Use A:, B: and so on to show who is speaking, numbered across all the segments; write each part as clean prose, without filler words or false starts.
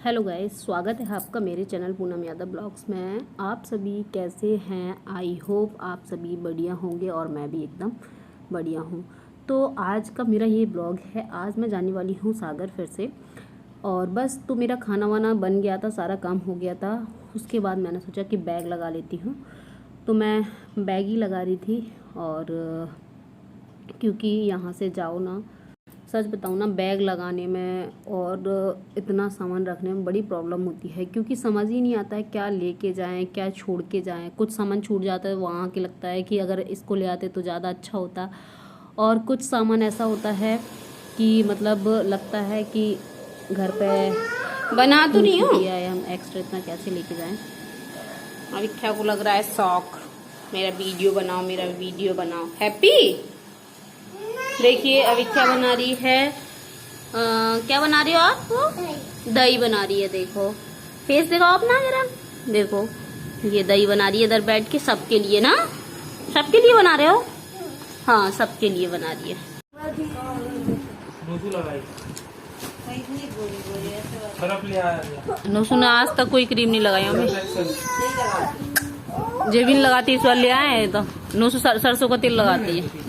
A: Hello guys, स्वागत है आपका मेरे चैनल पूनम यादव ब्लॉग्स में। आप सभी कैसे हैं? आई होप आप सभी बढ़िया होंगे और मैं भी एकदम बढ़िया हूँ। तो आज का मेरा ये ब्लॉग है। आज मैं जाने वाली हूँ सागर फिर से। और बस तो मेरा खाना वाना बन गया था, सारा काम हो गया था। उसके बाद मैंने सोचा कि बैग लगा लेती हूँ, तो मैं बैग ही लगा रही थी। और क्योंकि यहाँ से जाओ ना, सच बताऊँ ना, बैग लगाने में और इतना सामान रखने में बड़ी प्रॉब्लम होती है, क्योंकि समझ ही नहीं आता है क्या लेके जाएं, क्या छोड़ के जाएं। कुछ सामान छूट जाता है वहाँ के, लगता है कि अगर इसको ले आते तो ज़्यादा अच्छा होता। और कुछ सामान ऐसा होता है कि मतलब लगता है कि घर पे
B: बना तो नहीं हूँ।
A: दिया है, हम एक्स्ट्रा इतना कैसे लेके जाएं।
B: अभी क्या को लग रहा है शौक, मेरा वीडियो बनाओ, मेरा वीडियो बनाओ। हैप्पी देखिए अभी क्या बना रही है। क्या बना रही हो आप? दही बना रही है। देखो फेस दिखाओ अपना जरा। देखो ये दही बना रही है इधर बैठ के, सबके लिए ना, सबके लिए बना रहे हो? हाँ सबके लिए बना रही है। नो सुना, आज तक कोई क्रीम नहीं लगाई हमें। जेबिन लगाती इस बार ले आए तो नोसू सरसों का तेल लगाती है।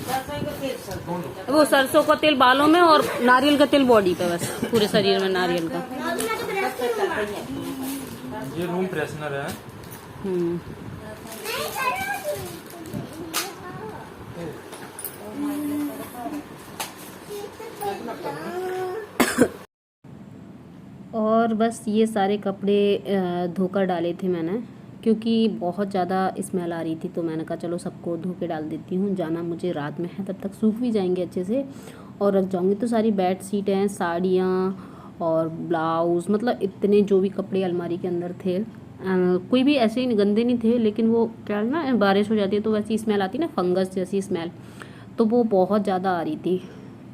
B: वो सरसों का तेल बालों में और नारियल का तेल बॉडी पे, बस पूरे शरीर में नारियल का।
C: ये रूम फ्रेशनर है।
A: और बस ये सारे कपड़े धोकर डाले थे मैंने, क्योंकि बहुत ज़्यादा स्मेल आ रही थी। तो मैंने कहा चलो सबको धो के डाल देती हूँ। जाना मुझे रात में है, तब तक सूख भी जाएंगे अच्छे से और रख जाऊँगी। तो सारी बेड शीट हैं, साड़ियाँ और ब्लाउज़, मतलब इतने जो भी कपड़े अलमारी के अंदर थे, कोई भी ऐसे ही गंदे नहीं थे। लेकिन वो क्या ना, बारिश हो जाती है तो वैसी स्मेल आती है ना, फंगस जैसी स्मेल, तो वो बहुत ज़्यादा आ रही थी।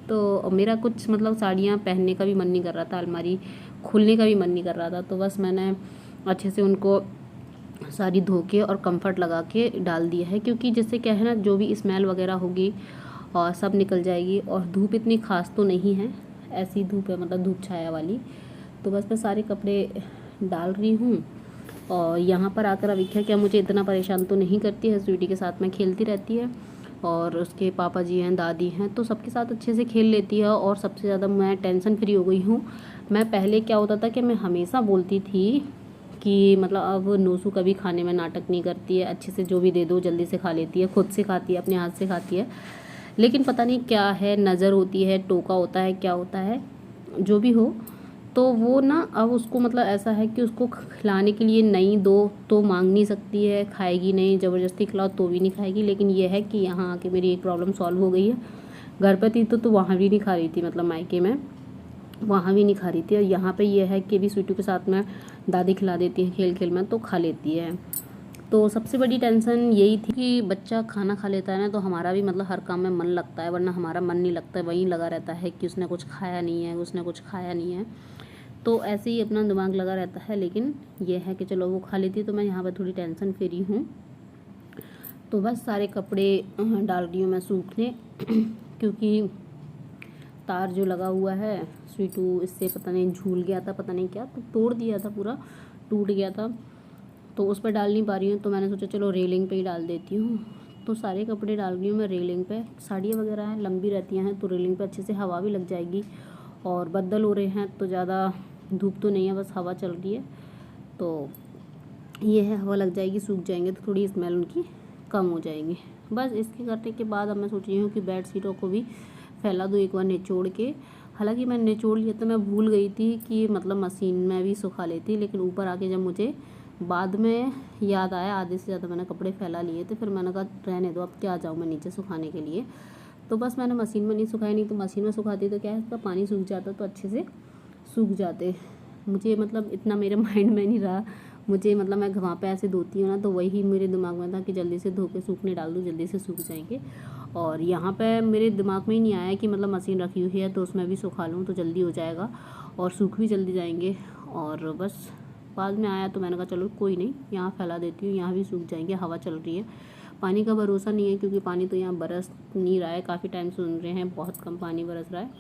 A: तो मेरा कुछ मतलब साड़ियाँ पहनने का भी मन नहीं कर रहा था, अलमारी खोलने का भी मन नहीं कर रहा था। तो बस मैंने अच्छे से उनको सारी धो के और कंफर्ट लगा के डाल दिया है, क्योंकि जिससे क्या है ना, जो भी स्मेल वगैरह होगी और सब निकल जाएगी। और धूप इतनी खास तो नहीं है, ऐसी धूप है मतलब धूप छाया वाली। तो बस मैं सारे कपड़े डाल रही हूँ। और यहाँ पर आकर अविख्या क्या मुझे इतना परेशान तो नहीं करती है, स्वीटी के साथ में खेलती रहती है। और उसके पापा जी हैं, दादी हैं, तो सबके साथ अच्छे से खेल लेती है। और सबसे ज़्यादा मैं टेंशन फ्री हो गई हूँ। मैं पहले क्या होता था कि मैं हमेशा बोलती थी कि मतलब अब नोसू कभी खाने में नाटक नहीं करती है, अच्छे से जो भी दे दो जल्दी से खा लेती है, खुद से खाती है, अपने हाथ से खाती है। लेकिन पता नहीं क्या है, नज़र होती है, टोका होता है, क्या होता है, जो भी हो। तो वो ना अब उसको मतलब ऐसा है कि उसको खिलाने के लिए नहीं दो तो मांग नहीं सकती है, खाएगी नहीं, ज़बरदस्ती खिलाओ तो भी नहीं खाएगी। लेकिन ये है कि यहाँ आके मेरी एक प्रॉब्लम सॉल्व हो गई है। घर पर थी तो वहाँ भी नहीं खा रही थी, मतलब मायके में वहाँ भी नहीं खा रही थी। और यहाँ पे ये है कि अभी स्वीटू के साथ में दादी खिला देती है खेल खेल में, तो खा लेती है। तो सबसे बड़ी टेंशन यही थी कि बच्चा खाना खा लेता है ना, तो हमारा भी मतलब हर काम में मन लगता है, वरना हमारा मन नहीं लगता है, वहीं लगा रहता है कि उसने कुछ खाया नहीं है, उसने कुछ खाया नहीं है। तो ऐसे ही अपना दिमाग लगा रहता है। लेकिन ये है कि चलो वो खा लेती है, तो मैं यहाँ पर थोड़ी टेंशन फ्री हूँ। तो बस सारे कपड़े डाल रही हूँ मैं सूखने क्योंकि तार जो लगा हुआ है, स्वीटू इससे पता नहीं झूल गया था, पता नहीं क्या, तो तोड़ दिया था, पूरा टूट गया था। तो उस पर डाल नहीं पा रही हूँ, तो मैंने सोचा चलो रेलिंग पे ही डाल देती हूँ। तो सारे कपड़े डाल रही हूँ मैं रेलिंग पे। साड़ियाँ वगैरह हैं, लंबी रहती हैं, तो रेलिंग पे अच्छे से हवा भी लग जाएगी। और बदल हो रहे हैं तो ज़्यादा धूप तो नहीं है, बस हवा चल रही है, तो ये है, हवा लग जाएगी, सूख जाएंगे तो थोड़ी स्मेल उनकी कम हो जाएगी। बस इसके करने के बाद अब मैं सोच रही हूँ कि बेड शीटों को भी फैला दूँ एक बार निचोड़ के। हालांकि मैं निचोड़ लिया तो मैं भूल गई थी कि मतलब मशीन में भी सुखा लेती, लेकिन ऊपर आके जब मुझे बाद में याद आया, आधे से ज़्यादा मैंने कपड़े फैला लिए थे, फिर मैंने कहा रहने दो, अब क्या जाऊँ मैं नीचे सुखाने के लिए। तो बस मैंने मशीन में नहीं सुखाया, नहीं तो मशीन में सुखाती तो क्या है, इसका पानी सूख जाता तो अच्छे से सूख जाते। मुझे मतलब इतना मेरे माइंड में नहीं रहा, मुझे मतलब मैं वहाँ पे ऐसे धोती हूँ ना, तो वही मेरे दिमाग में था कि जल्दी से धो के सूखने डाल दूँ, जल्दी से सूख जाएंगे। और यहाँ पे मेरे दिमाग में ही नहीं आया कि मतलब मशीन रखी हुई है तो उसमें भी सुखा लूँ तो जल्दी हो जाएगा और सूख भी जल्दी जाएंगे। और बस बाद में आया तो मैंने कहा चलो कोई नहीं, यहाँ फैला देती हूँ, यहाँ भी सूख जाएंगे, हवा चल रही है। पानी का भरोसा नहीं है, क्योंकि पानी तो यहाँ बरस नहीं रहा है, काफ़ी टाइम सुन रहे हैं बहुत कम पानी बरस रहा है।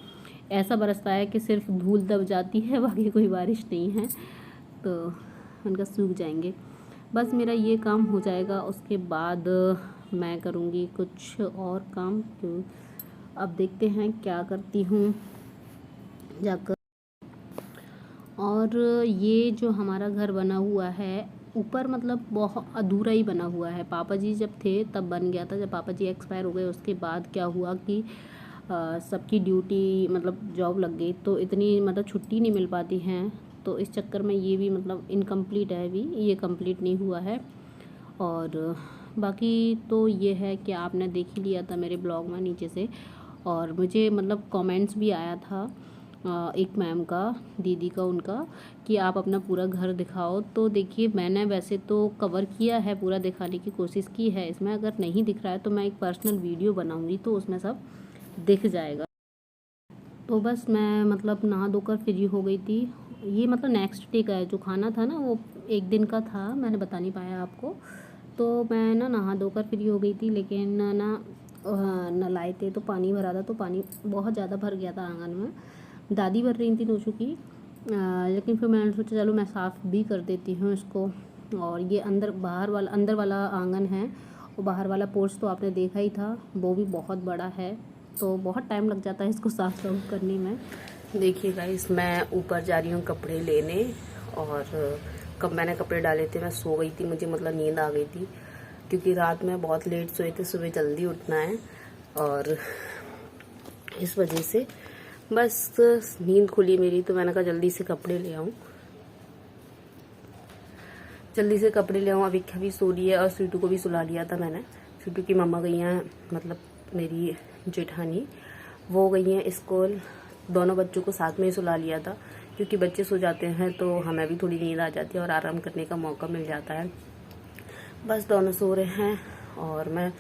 A: ऐसा बरसता है कि सिर्फ धूल दब जाती है, बाकी कोई बारिश नहीं है, तो उनका सूख जाएंगे। बस मेरा ये काम हो जाएगा, उसके बाद मैं करूँगी कुछ और काम। तो अब देखते हैं क्या करती हूँ जाकर। और ये जो हमारा घर बना हुआ है ऊपर, मतलब बहुत अधूरा ही बना हुआ है। पापा जी जब थे तब बन गया था, जब पापा जी एक्सपायर हो गए उसके बाद क्या हुआ कि सबकी ड्यूटी मतलब जॉब लग गई, तो इतनी मतलब छुट्टी नहीं मिल पाती हैं, तो इस चक्कर में ये भी मतलब इनकम्प्लीट है, अभी ये कंप्लीट नहीं हुआ है। और बाकी तो ये है कि आपने देख ही लिया था मेरे ब्लॉग में नीचे से, और मुझे मतलब कमेंट्स भी आया था एक मैम का, दीदी का, उनका, कि आप अपना पूरा घर दिखाओ। तो देखिए मैंने वैसे तो कवर किया है, पूरा दिखाने की कोशिश की है इसमें। अगर नहीं दिख रहा है तो मैं एक पर्सनल वीडियो बनाऊंगी तो उसमें सब दिख जाएगा। तो बस मैं मतलब नहा धोकर फ्री हो गई थी। ये मतलब नेक्स्ट डे का है, जो खाना था ना वो एक दिन का था, मैंने बता नहीं पाया आपको। तो मैं ना नहा धोकर फ्री हो गई थी, लेकिन ना नलाए थे तो पानी भरा था, तो पानी बहुत ज़्यादा भर गया था आंगन में। दादी भर रही थी नोशू की, लेकिन फिर मैंने सोचा चलो मैं साफ़ भी कर देती हूँ इसको। और ये अंदर वाला आंगन है, और बाहर वाला पोर्च तो आपने देखा ही था, वो भी बहुत बड़ा है, तो बहुत टाइम लग जाता है इसको साफ साफ करने में।
B: देखिए गाइस, मैं ऊपर जा रही हूँ कपड़े लेने, और कब मैंने कपड़े डाले थे मैं सो गई थी, मुझे मतलब नींद आ गई थी, क्योंकि रात में बहुत लेट सोए थे, सुबह जल्दी उठना है, और इस वजह से बस नींद खुली मेरी, तो मैंने कहा जल्दी से कपड़े ले आऊँ, जल्दी से कपड़े ले आऊँ। अविख्या भी सो रही है, और स्वीटू को भी सुला लिया था मैंने। स्वीटू की मम्मा गई हैं, मतलब मेरी जेठानी, वो गई हैं स्कूल। दोनों बच्चों को साथ में ही सुला लिया था, क्योंकि बच्चे सो जाते हैं तो हमें भी थोड़ी नींद आ जाती है और आराम करने का मौका मिल जाता है। बस दोनों सो रहे हैं, और मैं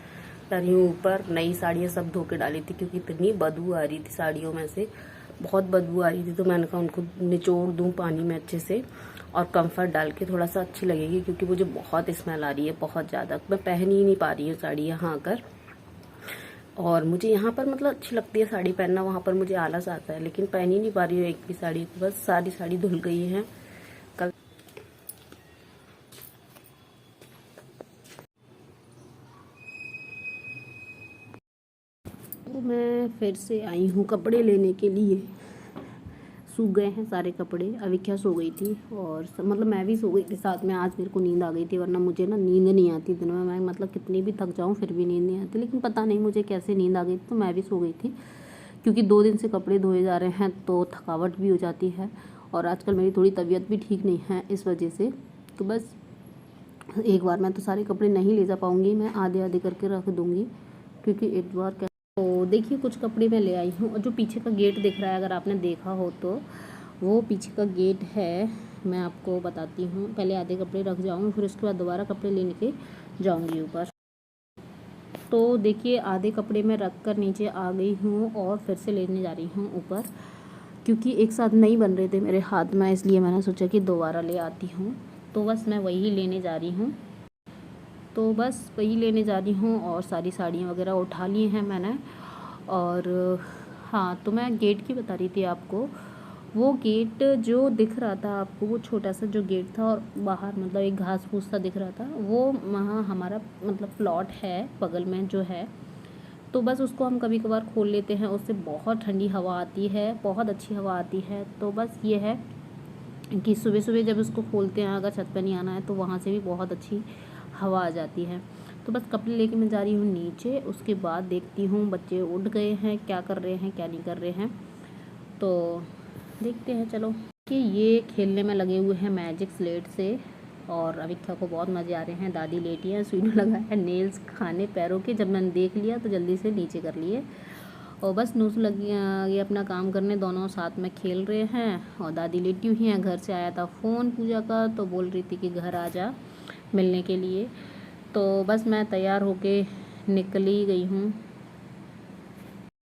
B: जा रही हूँ ऊपर। नई साड़ियाँ सब धो के डाली थी, क्योंकि इतनी बदबू आ रही थी साड़ियों में से, बहुत बदबू आ रही थी, तो मैंने कहा उनको निचोड़ दूँ पानी में अच्छे से, और कंफर्ट डाल के थोड़ा सा अच्छी लगेगी, क्योंकि मुझे बहुत स्मेल आ रही है, बहुत ज़्यादा। मैं पहन ही नहीं पा रही हूँ साड़ी यहाँ आकर, और मुझे यहाँ पर मतलब अच्छी लगती है साड़ी पहनना, वहाँ पर मुझे आलस आता है, लेकिन पहन ही नहीं पा रही हूँ एक भी साड़ी। बस सारी साड़ी धुल गई है कल।
A: तो मैं फिर से आई हूँ कपड़े लेने के लिए। सूख गए हैं सारे कपड़े। अविख्या सो गई थी, और मतलब मैं भी सो गई थी साथ में। आज मेरे को नींद आ गई थी, वरना मुझे ना नींद नहीं आती दिन में। मैं मतलब कितनी भी थक जाऊँ फिर भी नींद नहीं आती, लेकिन पता नहीं मुझे कैसे नींद आ गई, तो मैं भी सो गई थी। क्योंकि 2 दिन से कपड़े धोए जा रहे हैं तो थकावट भी हो जाती है, और आजकल मेरी थोड़ी तबीयत भी ठीक नहीं है इस वजह से। तो बस एक बार मैं तो सारे कपड़े नहीं ले जा पाऊँगी, मैं आधे आधे करके रख दूँगी, क्योंकि एक बार क्या। तो देखिए कुछ कपड़े मैं ले आई हूँ, और जो पीछे का गेट दिख रहा है, अगर आपने देखा हो तो वो पीछे का गेट है। मैं आपको बताती हूँ, पहले आधे कपड़े रख जाऊँ, फिर उसके बाद दोबारा कपड़े लेने के जाऊँगी ऊपर। तो देखिए आधे कपड़े मैं रख कर नीचे आ गई हूँ, और फिर से लेने जा रही हूँ ऊपर, क्योंकि एक साथ नहीं बन रहे थे मेरे हाथ में, इसलिए मैंने सोचा कि दोबारा ले आती हूँ। तो बस मैं वही लेने जा रही हूँ, तो बस वही लेने जा रही हूँ, और सारी साड़ियाँ वगैरह उठा ली हैं मैंने। और हाँ, तो मैं गेट की बता रही थी आपको। वो गेट जो दिख रहा था आपको, वो छोटा सा जो गेट था, और बाहर मतलब एक घास फूस सा दिख रहा था, वो वहाँ हमारा मतलब प्लॉट है बगल में जो है। तो बस उसको हम कभी कभार खोल लेते हैं, उससे बहुत ठंडी हवा आती है, बहुत अच्छी हवा आती है। तो बस ये है कि सुबह सुबह जब उसको खोलते हैं, अगर छत पर नहीं आना है, तो वहाँ से भी बहुत अच्छी हवा आ जाती है। तो बस कपड़े लेके मैं जा रही हूँ नीचे। उसके बाद देखती हूँ बच्चे उठ गए हैं, क्या कर रहे हैं क्या नहीं कर रहे हैं, तो देखते हैं। चलो कि ये खेलने में लगे हुए हैं मैजिक स्लेट से, और अविख्या को बहुत मज़े आ रहे हैं। दादी लेटी है, स्वीनू लगा है नेल्स खाने पैरों के। जब मैंने देख लिया तो जल्दी से नीचे कर लिए, और बस नूसू लगी ये अपना काम करने, दोनों साथ में खेल रहे हैं। और दादी लेटी हुई हैं। घर से आया था फ़ोन पूजा का, तो बोल रही थी कि घर आ जा मिलने के लिए। तो बस मैं तैयार होके निकली गई हूँ।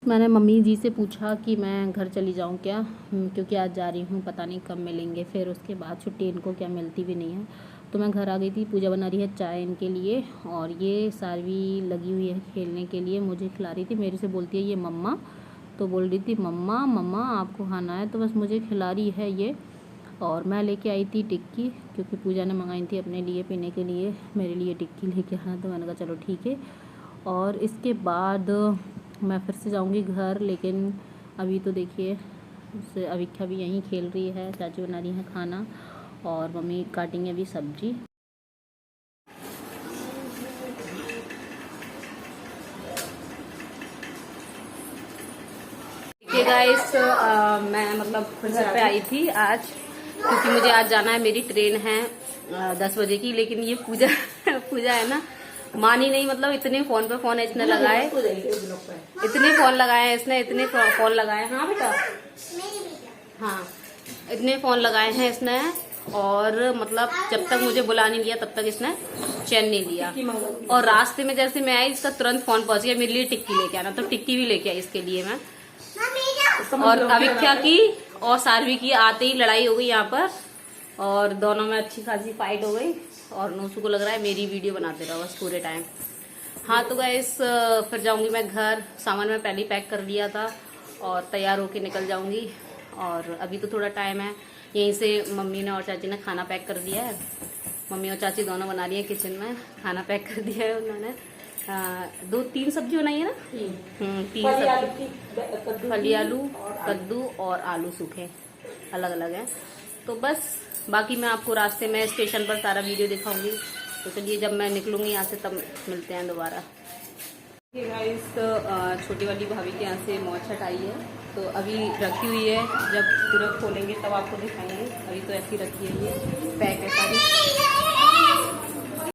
A: मैंने मम्मी जी से पूछा कि मैं घर चली जाऊँ क्या, क्योंकि आज जा रही हूँ, पता नहीं कब मिलेंगे। फिर उसके बाद छुट्टी इनको क्या मिलती भी नहीं है, तो मैं घर आ गई थी। पूजा बना रही है चाय इनके लिए, और ये सारवी लगी हुई है खेलने के लिए, मुझे खिला रही थी। मेरे से बोलती है ये मम्मा, तो बोल रही थी मम्मा मम्मा आपको खाना है, तो बस मुझे खिला रही है ये। और मैं लेके आई थी टिक्की, क्योंकि पूजा ने मंगाई थी अपने लिए पीने के लिए, मेरे लिए टिक्की लेके आना, तो मैंने कहा चलो ठीक है। और इसके बाद मैं फिर से जाऊंगी घर, लेकिन अभी तो देखिए अविख्या भी यहीं खेल रही है, चाची बना रही है खाना और मम्मी काटेंगे अभी सब्जी।
B: देखिए गाइस, मैं मतलब घर पे आई थी आज, क्योंकि मुझे आज जाना है, मेरी ट्रेन है 10 बजे की। लेकिन ये पूजा पूजा है ना, मानी नहीं, मतलब इतने फोन पे फोन इसने लगाए, इतने फोन लगाए हैं इसने, इतने फोन लगाए। हाँ बेटा, हाँ इतने फोन लगाए हैं इसने, और मतलब जब तक मुझे बुला नहीं लिया तब तक इसने चैन नहीं लिया। और रास्ते में जैसे मैं आई, इसका तुरंत फोन पहुंच गया मेरे लिए टिक्की लेके आना, तो टिक्की भी लेके आई इसके लिए मैं। और अविख्या की और सारवी की आते ही लड़ाई हो गई यहाँ पर, और दोनों में अच्छी खासी फाइट हो गई। और नोसू को लग रहा है मेरी वीडियो बनाते रहो बस पूरे टाइम। हाँ तो गाइस, फिर जाऊंगी मैं घर, सामान मैं पहले ही पैक कर लिया था और तैयार होके निकल जाऊंगी। और अभी तो थोड़ा टाइम है, यहीं से मम्मी ने और चाची ने खाना पैक कर दिया है। मम्मी और चाची दोनों बना रही है किचन में, खाना पैक कर दिया है उन्होंने। 2-3 सब्जी बनाई है ना, 3 सब्जी, फली आलू, कद्दू और आलू सूखे अलग अलग है। तो बस बाकी मैं आपको रास्ते में स्टेशन पर सारा वीडियो दिखाऊंगी। तो चलिए जब मैं निकलूंगी यहाँ से तब मिलते हैं दोबारा। गाइस, छोटी वाली भाभी के यहाँ से मौछट आई है, तो अभी रखी हुई है, जब तुरंत खोलेंगे तब आपको दिखाएंगे। अभी तो ऐसी रखी है, ये पैक है सारी।